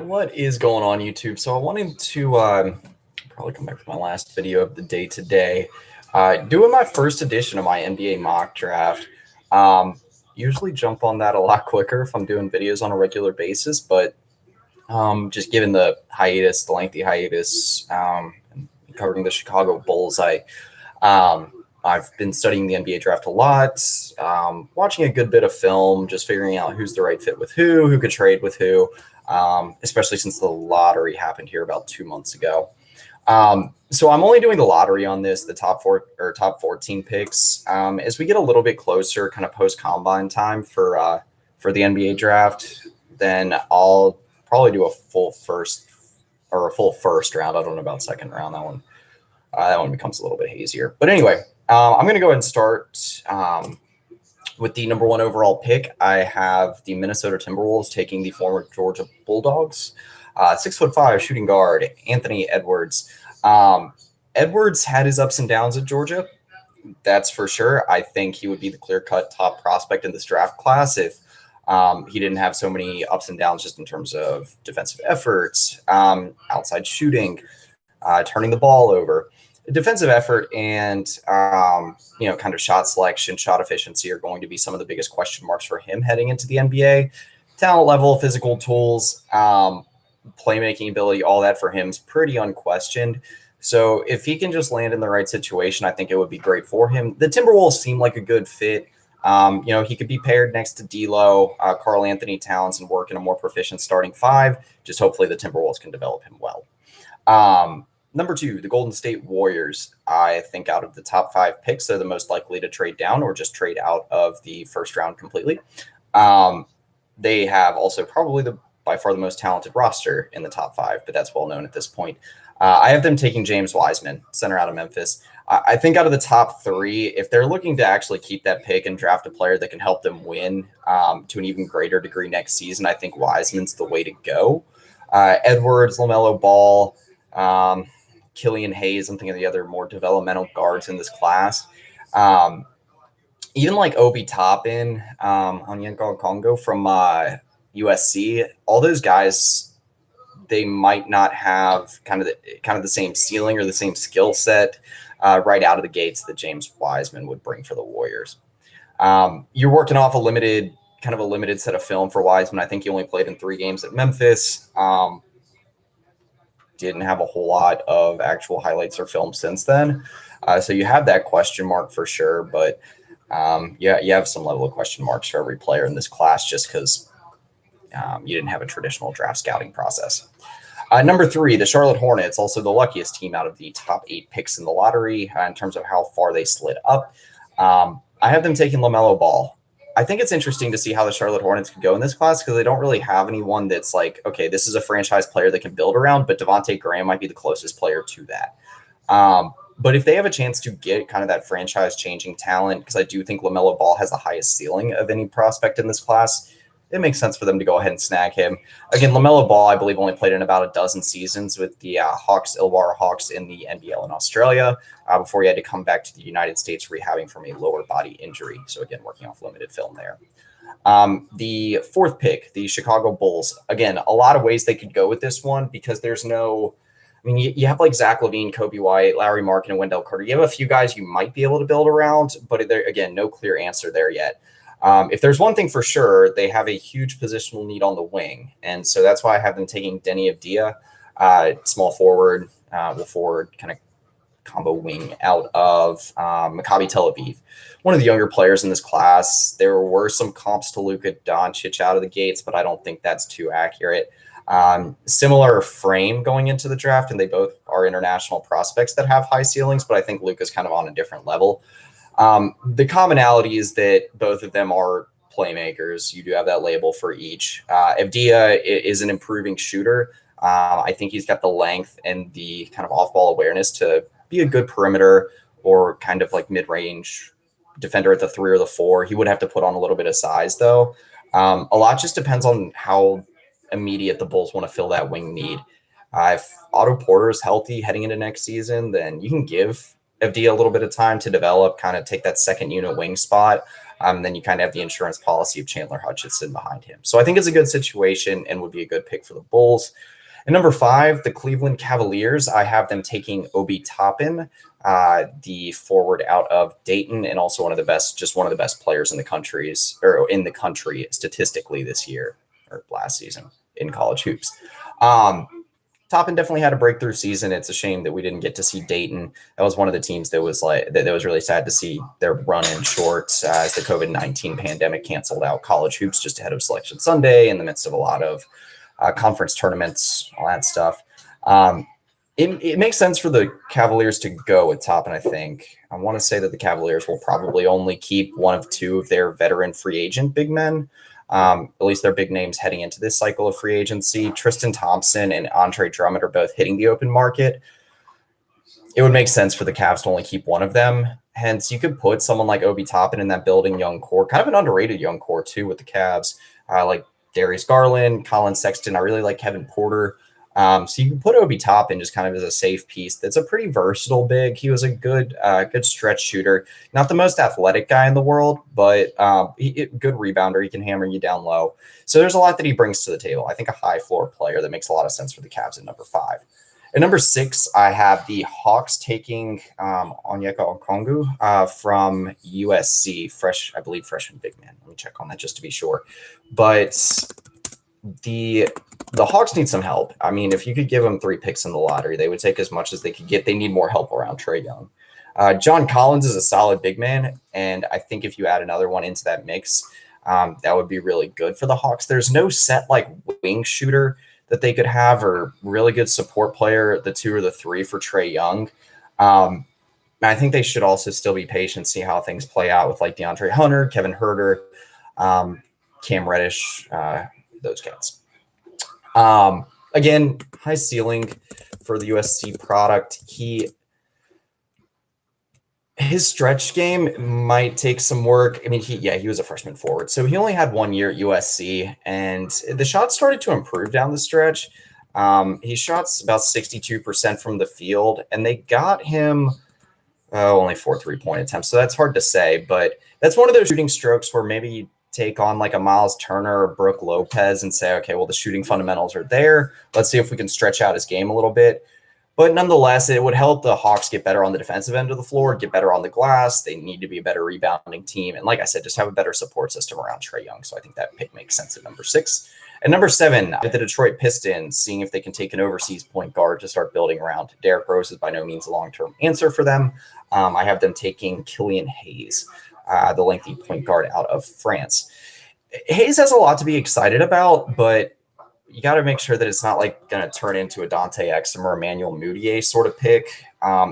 What is going on, YouTube? So I wanted to probably come back with my last video of the day today. Doing my first edition of my NBA mock draft. Usually jump on that a lot quicker if I'm doing videos on a regular basis, but just given the hiatus, the lengthy hiatus, and covering the Chicago Bulls, I've been studying the NBA draft a lot, watching a good bit of film, just figuring out who's the right fit with who could trade with who, especially since the lottery happened here about 2 months ago. So I'm only doing the lottery on this, the top 14 picks. As we get a little bit closer, kind of post combine time for the NBA draft, then I'll probably do a full first round. I don't know about second round. That one becomes a little bit hazier. But anyway, I'm going to go ahead and start with the number 1 overall pick. I have the Minnesota Timberwolves taking the former Georgia Bulldogs. 6'5" shooting guard, Anthony Edwards. Edwards had his ups and downs at Georgia. That's for sure. I think he would be the clear-cut top prospect in this draft class if he didn't have so many ups and downs just in terms of defensive efforts, outside shooting, turning the ball over. Defensive effort and kind of shot selection, shot efficiency are going to be some of the biggest question marks for him heading into the NBA. Talent level, physical tools, playmaking ability, all that for him is pretty unquestioned. So if he can just land in the right situation, I think it would be great for him. The Timberwolves seem like a good fit. He could be paired next to D'Lo, Karl Anthony Towns, and work in a more proficient starting five. Just hopefully the Timberwolves can develop him well. Number 2, the Golden State Warriors. I think out of the top 5 picks, they're the most likely to trade down or just trade out of the first round completely. They have also probably by far the most talented roster in the top 5, but that's well known at this point. I have them taking James Wiseman, center out of Memphis. I think out of the top 3, if they're looking to actually keep that pick and draft a player that can help them win to an even greater degree next season, I think Wiseman's the way to go. Edwards, LaMelo Ball, Killian Hayes, I'm thinking of the other more developmental guards in this class. Even like Obi Toppin, Onyenko Kongo from USC, all those guys, they might not have kind of the same ceiling or the same skill set right out of the gates that James Wiseman would bring for the Warriors. You're working off a limited set of film for Wiseman. I think he only played in 3 games at Memphis. Didn't have a whole lot of actual highlights or film since then. So you have that question mark for sure. But you have some level of question marks for every player in this class just because you didn't have a traditional draft scouting process. Number 3, the Charlotte Hornets, also the luckiest team out of the top 8 picks in the lottery in terms of how far they slid up. I have them taking LaMelo Ball. I think it's interesting to see how the Charlotte Hornets could go in this class because they don't really have anyone that's like, okay, this is a franchise player they can build around, but Devontae Graham might be the closest player to that. But if they have a chance to get kind of that franchise-changing talent, because I do think LaMelo Ball has the highest ceiling of any prospect in this class, it makes sense for them to go ahead and snag him. Again, LaMelo Ball, I believe, only played in about a dozen seasons with the Illawarra Hawks in the NBL in Australia before he had to come back to the United States rehabbing from a lower body injury. So again, working off limited film there. The 4th pick, the Chicago Bulls. Again, a lot of ways they could go with this one because there's no – I mean, you have like Zach LaVine, Kobe White, Larry Markin, and Wendell Carter. You have a few guys you might be able to build around, but again, no clear answer there yet. If there's one thing for sure, they have a huge positional need on the wing. And so that's why I have them taking Denny Avdia, small forward, forward kind of combo wing out of Maccabi Tel Aviv. One of the younger players in this class. There were some comps to Luka Doncic out of the gates, but I don't think that's too accurate. Similar frame going into the draft, and they both are international prospects that have high ceilings, but I think Luka's kind of on a different level. The commonality is that both of them are playmakers. You do have that label for each. Avdia is an improving shooter. I think he's got the length and the kind of off-ball awareness to be a good perimeter or kind of like mid-range defender at the 3 or the 4. He would have to put on a little bit of size, though. A lot just depends on how immediate the Bulls want to fill that wing need. If Otto Porter is healthy heading into next season, then you can give Avdia a little bit of time to develop, kind of take that second unit wing spot. Then you kind of have the insurance policy of Chandler Hutchinson behind him. So I think it's a good situation and would be a good pick for the Bulls. And number 5, the Cleveland Cavaliers. I have them taking Obi Toppin, the forward out of Dayton, and also one of the best players in the country statistically this year or last season in college hoops. Toppin definitely had a breakthrough season. It's a shame that we didn't get to see Dayton. That was one of the teams that was really sad to see their run in short as the COVID-19 pandemic canceled out college hoops just ahead of Selection Sunday in the midst of a lot of conference tournaments, all that stuff. It makes sense for the Cavaliers to go with Toppin, I think. I want to say that the Cavaliers will probably only keep one of 2 of their veteran free agent big men. At least their big names heading into this cycle of free agency. Tristan Thompson and Andre Drummond are both hitting the open market. It would make sense for the Cavs to only keep one of them. Hence, you could put someone like Obi Toppin in that building young core, kind of an underrated young core too with the Cavs, like Darius Garland, Colin Sexton. I really like Kevin Porter. So you can put Obi Toppin just kind of as a safe piece. That's a pretty versatile big. He was a good stretch shooter. Not the most athletic guy in the world, but good rebounder. He can hammer you down low. So there's a lot that he brings to the table. I think a high floor player that makes a lot of sense for the Cavs at number 5. At number 6, I have the Hawks taking Onyeka Okongwu from USC, freshman big man. Let me check on that just to be sure. But the Hawks need some help. I mean, if you could give them 3 picks in the lottery, they would take as much as they could get. They need more help around Trae Young. John Collins is a solid big man, and I think if you add another one into that mix, that would be really good for the Hawks. There's no set like wing shooter that they could have or really good support player, the 2 or the 3 for Trae Young. I think they should also still be patient, see how things play out with like DeAndre Hunter, Kevin Huerter, Cam Reddish, those guys. Again, high ceiling for the USC product. His stretch game might take some work. I mean, he was a freshman forward, so he only had 1 year at USC, and the shot started to improve down the stretch. He shot about 62% from the field, and they got him only 4 3-point attempts, so that's hard to say, but that's one of those shooting strokes where maybe you take on like a Miles Turner or Brooke Lopez and say, okay, well, the shooting fundamentals are there. Let's see if we can stretch out his game a little bit. But nonetheless, it would help the Hawks get better on the defensive end of the floor, get better on the glass. They need to be a better rebounding team. And like I said, just have a better support system around Trae Young. So I think that pick makes sense at number 6. At number 7, the Detroit Pistons, seeing if they can take an overseas point guard to start building around. Derrick Rose is by no means a long-term answer for them. I have them taking Killian Hayes, the lengthy point guard out of France. Hayes has a lot to be excited about, but you got to make sure that it's not like going to turn into a Dante Exum or Emmanuel Mudiay sort of pick.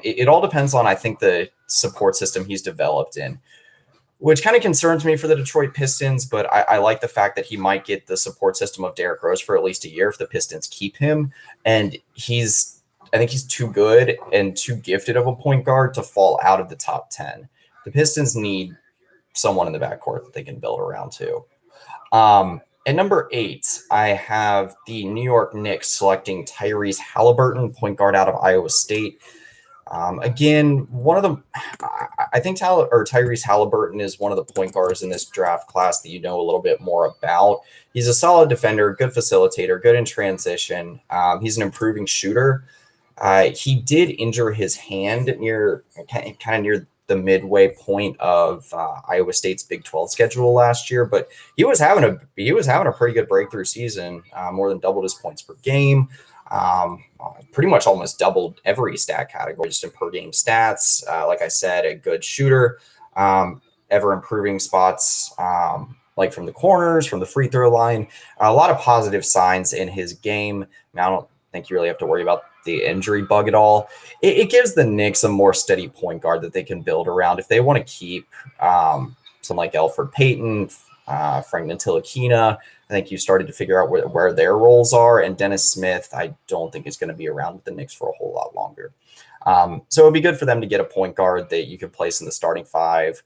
It all depends on, I think, the support system he's developed in, which kind of concerns me for the Detroit Pistons, but I like the fact that he might get the support system of Derrick Rose for at least a year if the Pistons keep him. And I think he's too good and too gifted of a point guard to fall out of the top 10. The Pistons need someone in the backcourt that they can build around too. At number 8, I have the New York Knicks selecting Tyrese Halliburton, point guard out of Iowa State. Again, one of them, I think Tyrese Halliburton is one of the point guards in this draft class that you know a little bit more about. He's a solid defender, good facilitator, good in transition. He's an improving shooter. He did injure his hand near the midway point of Iowa State's Big 12 schedule last year, but he was having a pretty good breakthrough season, more than doubled his points per game, pretty much almost doubled every stat category just in per game stats. Like I said, a good shooter, ever improving spots, like from the corners, from the free throw line, a lot of positive signs in his game. Now, I don't think you really have to worry about the injury bug at all. It gives the Knicks a more steady point guard that they can build around. If they want to keep someone like Elfrid Payton, Frank Ntilikina, I think you started to figure out where their roles are. And Dennis Smith, I don't think is going to be around with the Knicks for a whole lot longer. So it'd be good for them to get a point guard that you could place in the starting 5,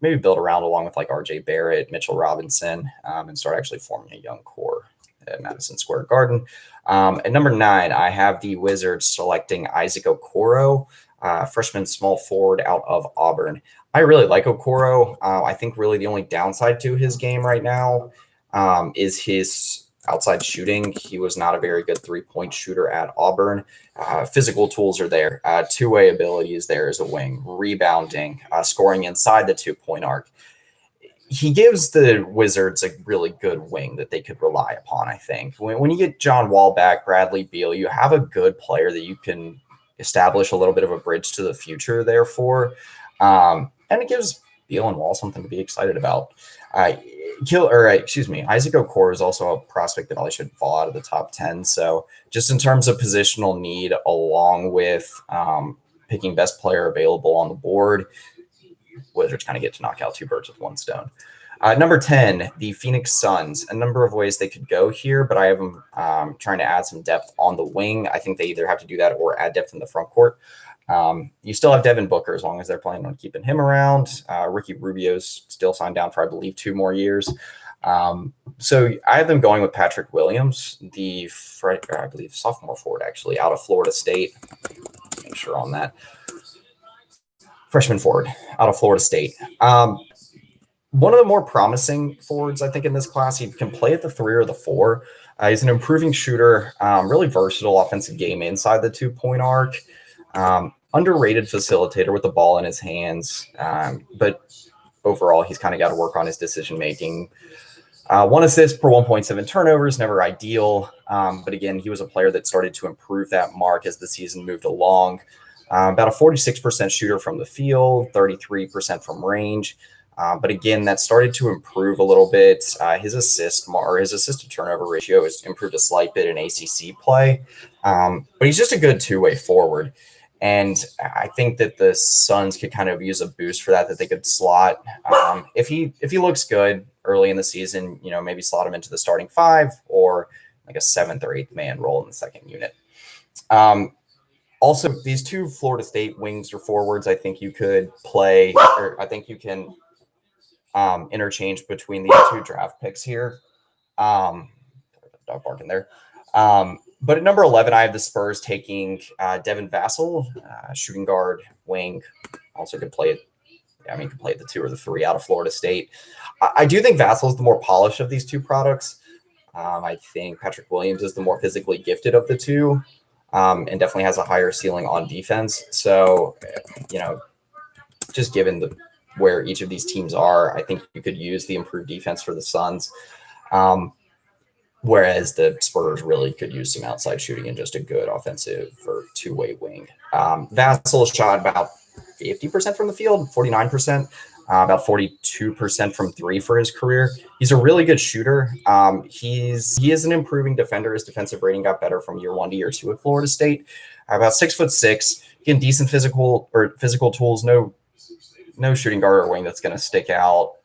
maybe build around along with like RJ Barrett, Mitchell Robinson, and start actually forming a young core at Madison Square Garden. At number 9, I have the Wizards selecting Isaac Okoro, freshman small forward out of Auburn. I really like Okoro. I think really the only downside to his game right now is his outside shooting. He was not a very good 3-point shooter at Auburn. Physical tools are there. Two-way ability is there as a wing. Rebounding, scoring inside the 2-point arc. He gives the Wizards a really good wing that they could rely upon, I think. When you get John Wall back, Bradley Beal, you have a good player that you can establish a little bit of a bridge to the future there for. And it gives Beal and Wall something to be excited about. Isaac Okoro is also a prospect that probably should fall out of the top 10. So just in terms of positional need, along with picking best player available on the board, Wizards kind of get to knock out two birds with one stone. Number 10, the Phoenix Suns. A number of ways they could go here, but I have them trying to add some depth on the wing. I think they either have to do that or add depth in the front court. You still have Devin Booker as long as they're planning on keeping him around. Ricky Rubio's still signed down for, I believe, 2 more years. So I have them going with Patrick Williams, I believe sophomore forward, actually, out of Florida State. Make sure on that. Freshman forward out of Florida State. One of the more promising forwards, I think, in this class. He can play at the 3 or the 4. He's an improving shooter, really versatile offensive game inside the 2-point arc. Underrated facilitator with the ball in his hands. But overall, he's kind of got to work on his decision-making. 1 assist per 1.7 turnovers, never ideal. But again, he was a player that started to improve that mark as the season moved along. About a 46% shooter from the field, 33% from range. But again, that started to improve a little bit. His assist to turnover ratio has improved a slight bit in ACC play. But he's just a good 2-way forward. And I think that the Suns could kind of use a boost for that they could slot. If he looks good early in the season, maybe slot him into the starting 5 or like a 7th or 8th man role in the second unit. Also, these 2 Florida State wings or forwards, I think you could play, or I think you can interchange between these 2 draft picks here. Dog barking there. But at number 11, I have the Spurs taking Devin Vassell, shooting guard, wing. Also could play it. Could play the 2 or the 3 out of Florida State. I do think Vassell is the more polished of these 2 products. I think Patrick Williams is the more physically gifted of the 2. And definitely has a higher ceiling on defense. So, just given where each of these teams are, I think you could use the improved defense for the Suns. Whereas the Spurs really could use some outside shooting and just a good offensive or 2-way wing. Vassell shot about 50% from the field, 49%. About 42% from 3 for his career. He's a really good shooter. He is an improving defender. His defensive rating got better from year 1 to year 2 at Florida State. About 6'6", again, decent physical tools. No shooting guard or wing that's going to stick out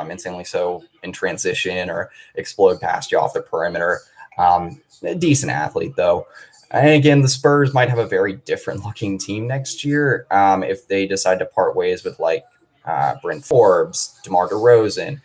insanely so in transition or explode past you off the perimeter. A decent athlete though. And again, the Spurs might have a very different looking team next year if they decide to part ways with Brent Forbes, DeMar DeRozan.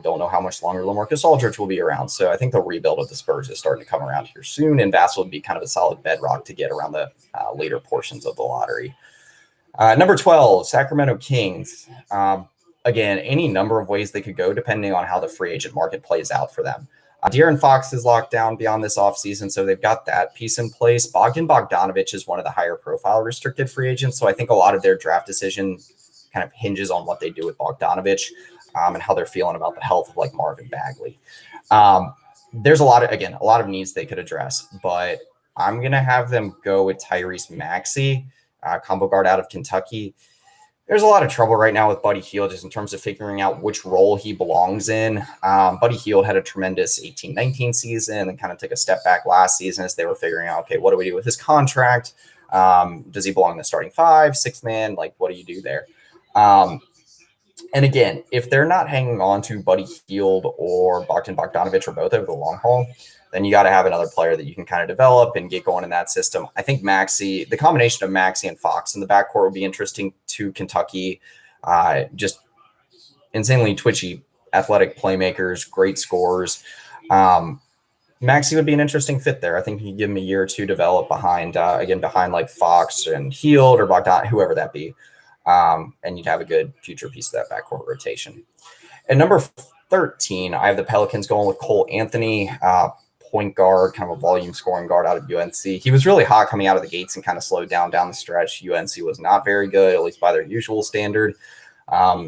Don't know how much longer LaMarcus Aldridge will be around. So I think the rebuild of the Spurs is starting to come around here soon, and Vassell would be kind of a solid bedrock to get around the later portions of the lottery. Number 12, Sacramento Kings. Again, any number of ways they could go depending on how the free agent market plays out for them. De'Aaron Fox is locked down beyond this offseason, so they've got that piece in place. Bogdan Bogdanovic is one of the higher profile restricted free agents, so I think a lot of their draft decision kind of hinges on what they do with Bogdanovic and how they're feeling about the health of Marvin Bagley. There's a lot of needs they could address, but I'm going to have them go with Tyrese Maxey, combo guard out of Kentucky. There's a lot of trouble right now with Buddy Hield just in terms of figuring out which role he belongs in. Buddy Hield had a tremendous 18-19 season and kind of took a step back last season as they were figuring out, okay, what do we do with his contract? Does he belong in the starting 5, 6 man? What do you do there? And again, if they're not hanging on to Buddy Hield or Bogdan Bogdanovic or both over the long haul, then you got to have another player that you can kind of develop and get going in that system. I think the combination of Maxey and Fox in the backcourt would be interesting to Kentucky. Just insanely twitchy, athletic playmakers, great scorers. Maxey would be an interesting fit there. I think he could give him a year or two to develop behind Fox and Hield or Bogdan, whoever that be. and you'd have a good future piece of that backcourt rotation. At number 13, I have the Pelicans going with Cole Anthony, point guard, kind of a volume scoring guard out of UNC. He was really hot coming out of the gates and kind of slowed down the stretch. UNC was not very good, at least by their usual standard.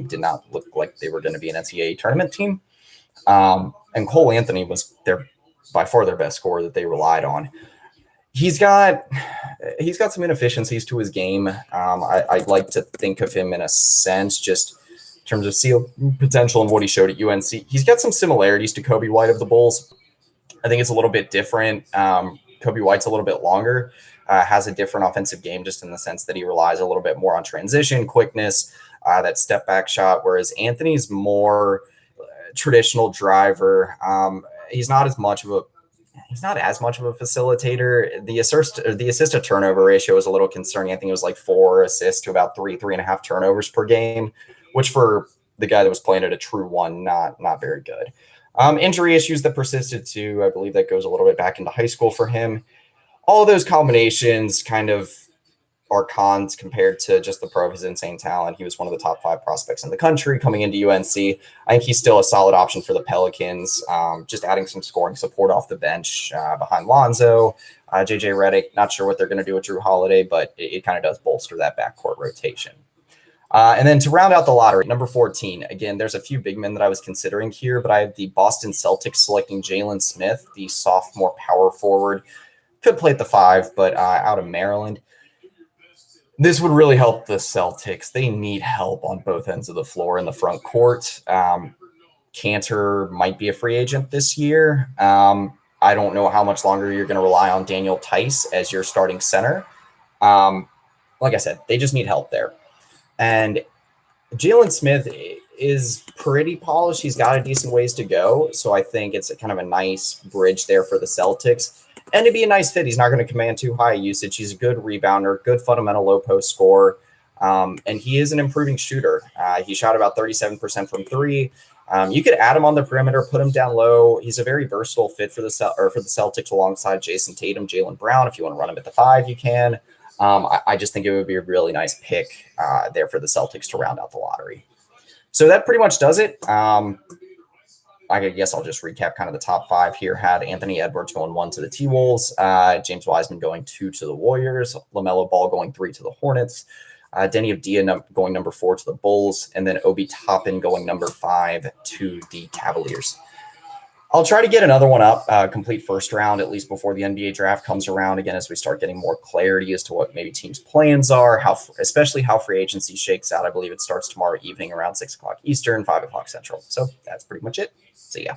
Did not look like they were going to be an NCAA tournament team. And Cole Anthony was by far their best scorer that they relied on. He's got some inefficiencies to his game. I'd like to think of him in a sense, just in terms of seal potential and what he showed at UNC. He's got some similarities to Kobe White of the Bulls. I think it's a little bit different. Kobe White's a little bit longer, has a different offensive game just in the sense that he relies a little bit more on transition, quickness, that step back shot, whereas Anthony's more traditional driver. He's not as much of a facilitator. The assist to turnover ratio is a little concerning. I think it was like 4 assists to about 3.5 turnovers per game, which for the guy that was playing at a true one, not very good. Injury issues that persisted too. I believe that goes a little bit back into high school for him. All of those combinations kind of are cons compared to just the pro of his insane talent. He was one of the top 5 prospects in the country coming into UNC. I think he's still a solid option for the Pelicans, just adding some scoring support off the bench behind Lonzo, JJ Redick. Not sure what they're going to do with Drew Holiday, but it kind of does bolster that backcourt rotation. And then to round out the lottery, number 14, again, there's a few big men that I was considering here, but I have the Boston Celtics selecting Jalen Smith, the sophomore power forward. Could play at the 5, but out of Maryland. This would really help the Celtics. They need help on both ends of the floor in the front court. Cantor might be a free agent this year. I don't know how much longer you're going to rely on Daniel Tice as your starting center. Like I said, they just need help there. And Jalen Smith is pretty polished. He's got a decent ways to go. So I think it's kind of a nice bridge there for the Celtics. And it'd be a nice fit. He's not going to command too high usage. He's a good rebounder, good fundamental low post scorer. And he is an improving shooter. He shot about 37% from 3. You could add him on the perimeter, put him down low. He's a very versatile fit for the Celtics alongside Jason Tatum, Jaylen Brown. If you want to run him at the 5, you can. I just think it would be a really nice pick there for the Celtics to round out the lottery. So that pretty much does it. I guess I'll just recap kind of the top 5 here. Had Anthony Edwards going 1 to the T-Wolves, James Wiseman going 2 to the Warriors, LaMelo Ball going 3 to the Hornets, Denny Avdia going number 4 to the Bulls, and then Obi Toppin going number 5 to the Cavaliers. I'll try to get another one up, complete first round, at least before the NBA draft comes around again, as we start getting more clarity as to what maybe teams' plans are, especially how free agency shakes out. I believe it starts tomorrow evening around 6 o'clock Eastern, 5 o'clock Central. So that's pretty much it. See ya.